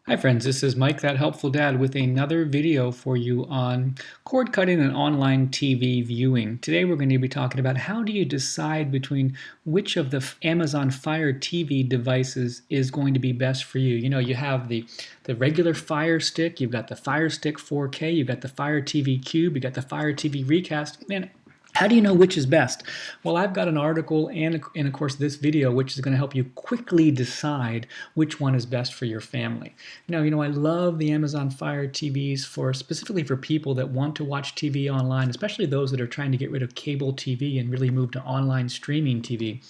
Hi friends, this is Mike, that helpful dad, with another video for you on cord cutting and online TV viewing. Today we're going to be talking about how do you decide between which of the Amazon Fire TV devices is going to be best for you. You know, you have the regular Fire Stick, you've got the Fire Stick 4K, you've got the Fire TV Cube, you've got the Fire TV Recast. Man, how do you know which is best? Well, I've got an article and of course this video which is going to help you quickly decide which one is best for your family. Now, you know, I love the Amazon Fire TVs specifically for people that want to watch TV online, especially those that are trying to get rid of cable TV and really move to online streaming TV.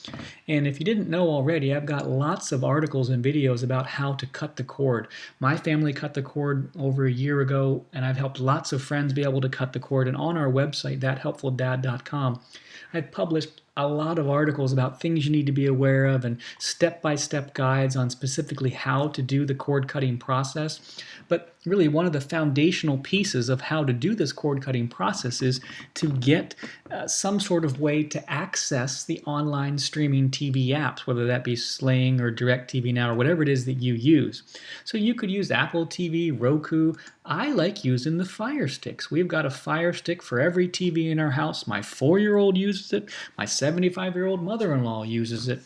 And if you didn't know already, I've got lots of articles and videos about how to cut the cord. My family cut the cord over a year ago, and I've helped lots of friends be able to cut the cord. And on our website, thathelpfuldad.com, I've published a lot of articles about things you need to be aware of and step-by-step guides on specifically how to do the cord cutting process. But really one of the foundational pieces of how to do this cord cutting process is to get some sort of way to access the online streaming TV apps, whether that be Sling or DirecTV Now or whatever it is that you use. So you could use Apple TV, Roku. I like using the Fire Sticks. We've got a Fire Stick for every TV in our house. My 4-year-old uses it. My 75-year-old mother-in-law uses it.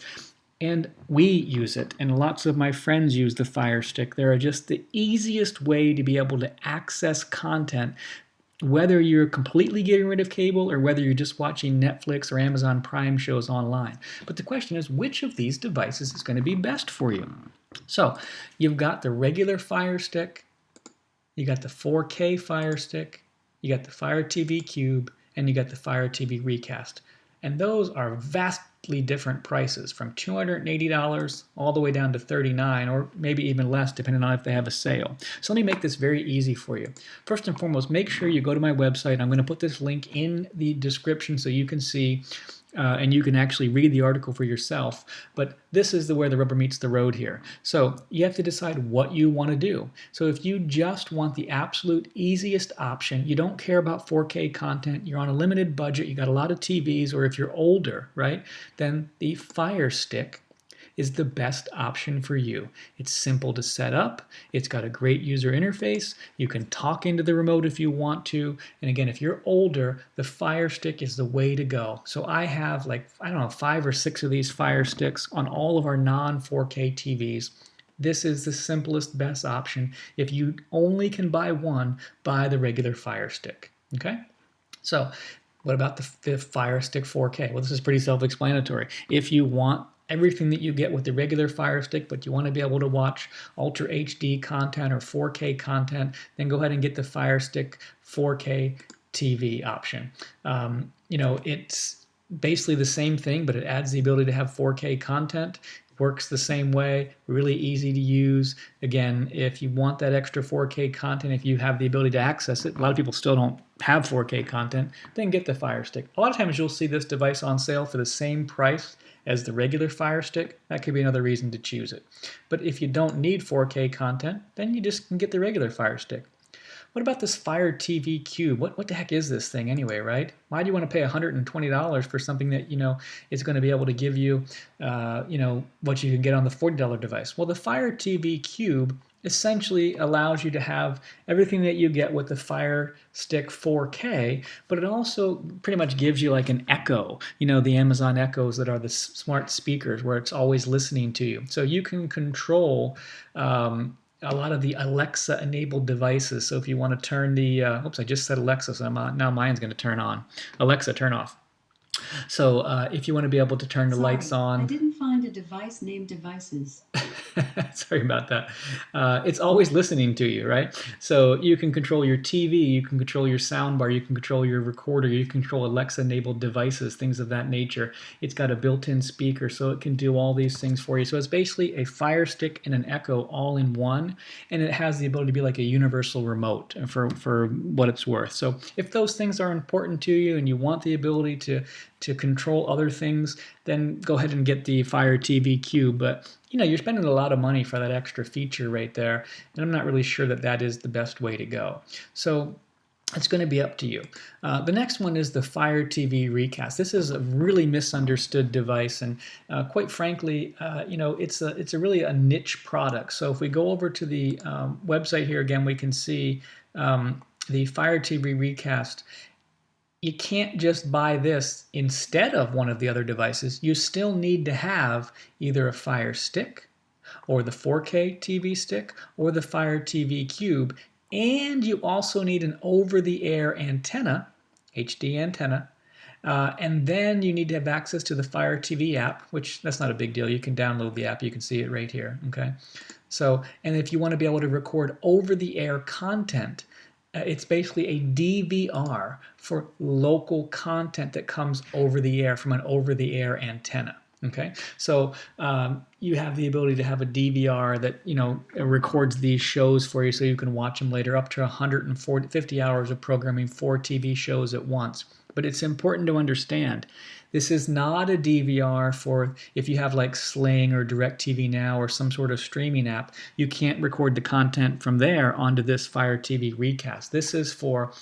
And we use it, and lots of my friends use the Fire Stick. They're just the easiest way to be able to access content, whether you're completely getting rid of cable or whether you're just watching Netflix or Amazon Prime shows online. But the question is, which of these devices is going to be best for you? So you've got the regular Fire Stick, you got the 4K Fire Stick, you got the Fire TV Cube, and you got the Fire TV Recast. And those are vastly different prices, from $280 all the way down to $39, or maybe even less depending on if they have a sale. So let me make this very easy for you. First and foremost, make sure you go to my website. I'm going to put this link in the description so you can see and you can actually read the article for yourself. But this is where the rubber meets the road here. So you have to decide what you want to do. So if you just want the absolute easiest option, you don't care about 4K content, you're on a limited budget, you got a lot of TVs, or if you're older, right, then the Fire Stick is the best option for you. It's simple to set up, it's got a great user interface, you can talk into the remote if you want to, and again, if you're older, the Fire Stick is the way to go. So I have like, I don't know, 5 or 6 of these Fire Sticks on all of our non-4K TVs. This is the simplest, best option. If you only can buy one, buy the regular Fire Stick, okay? So what about the Fire Stick 4K? Well, this is pretty self-explanatory. If you want everything that you get with the regular Fire Stick, but you want to be able to watch Ultra HD content or 4K content, then go ahead and get the Fire Stick 4K TV option. You know, it's basically the same thing, but it adds the ability to have 4K content. Works the same way, really easy to use. Again, if you want that extra 4K content, if you have the ability to access it, a lot of people still don't have 4K content, then get the Fire Stick. A lot of times you'll see this device on sale for the same price as the regular Fire Stick. That could be another reason to choose it. But if you don't need 4K content, then you just can get the regular Fire Stick. What about this Fire TV Cube? What the heck is this thing anyway, right? Why do you want to pay $120 for something that, you know, is going to be able to give you, you know, what you can get on the $40 device? Well, the Fire TV Cube essentially allows you to have everything that you get with the Fire Stick 4K, but it also pretty much gives you like an Echo, you know, the Amazon Echoes that are the smart speakers where it's always listening to you. So you can control a lot of the Alexa-enabled devices. So if you want to turn the, oops, I just said Alexa, so now mine's going to turn on. Alexa, turn off. So if you want to be able to turn the lights on. I didn't find a device named devices. Sorry about that. It's always listening to you, right? So you can control your TV, you can control your soundbar, you can control your recorder, you can control Alexa-enabled devices, things of that nature. It's got a built-in speaker, so it can do all these things for you. So it's basically a Fire Stick and an Echo all in one, and it has the ability to be like a universal remote for what it's worth. So if those things are important to you and you want the ability to control other things, then go ahead and get the Fire TV Cube. But you know, you're spending a lot of money for that extra feature right there, and I'm not really sure that that is the best way to go. So it's going to be up to you. The next one is the Fire TV Recast. This is a really misunderstood device, and quite frankly, it's a really a niche product. So if we go over to the website here again, we can see the Fire TV Recast. You can't just buy this instead of one of the other devices. You still need to have either a Fire Stick or the 4K TV stick or the Fire TV Cube, and you also need an over-the-air antenna, HD antenna, and then you need to have access to the Fire TV app, which that's not a big deal. You can download the app. You can see it right here. Okay. So, and if you want to be able to record over-the-air content, it's basically a DVR for local content that comes over the air from an over-the-air antenna. Okay, so you have the ability to have a DVR that records these shows for you, so you can watch them later. Up to 150 hours of programming, 4 TV shows at once. But it's important to understand this is not a DVR for if you have like Sling or DirecTV Now or some sort of streaming app. You can't record the content from there onto this Fire TV Recast. This is for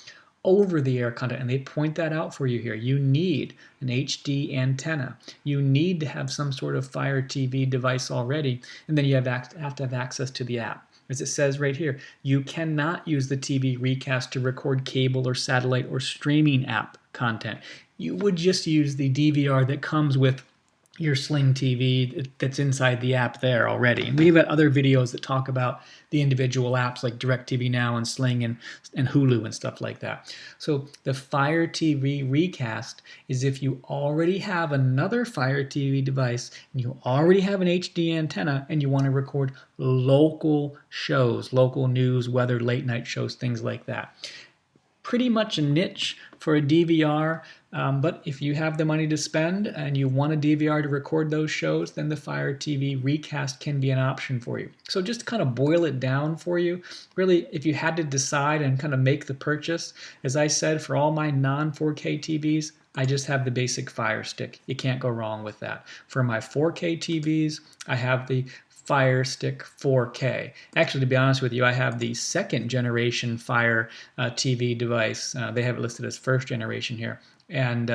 over-the-air content, and they point that out for you here. You need an HD antenna. You need to have some sort of Fire TV device already, and then you have to have access to the app. As it says right here, you cannot use the TV Recast to record cable or satellite or streaming app content. You would just use the DVR that comes with your Sling TV that's inside the app there already. And we've got other videos that talk about the individual apps like DirecTV Now and Sling and Hulu and stuff like that. So the Fire TV Recast is if you already have another Fire TV device and you already have an HD antenna and you want to record local shows, local news, weather, late night shows, things like that. Pretty much a niche for a DVR, but if you have the money to spend and you want a DVR to record those shows, then the Fire TV Recast can be an option for you. So just to kind of boil it down for you, really, if you had to decide and kind of make the purchase, as I said, for all my non-4K TVs, I just have the basic Fire Stick. You can't go wrong with that. For my 4K TVs, I have the Firestick 4K. Actually, to be honest with you, I have the second generation Fire TV device. They have it listed as first generation here. And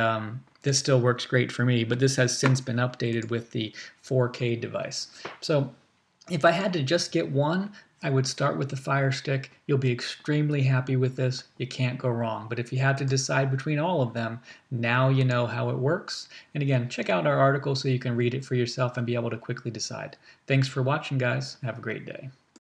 this still works great for me, but this has since been updated with the 4K device. So if I had to just get one, I would start with the Fire Stick. You'll be extremely happy with this. You can't go wrong. But if you had to decide between all of them, now you know how it works. And again, check out our article so you can read it for yourself and be able to quickly decide. Thanks for watching, guys. Have a great day.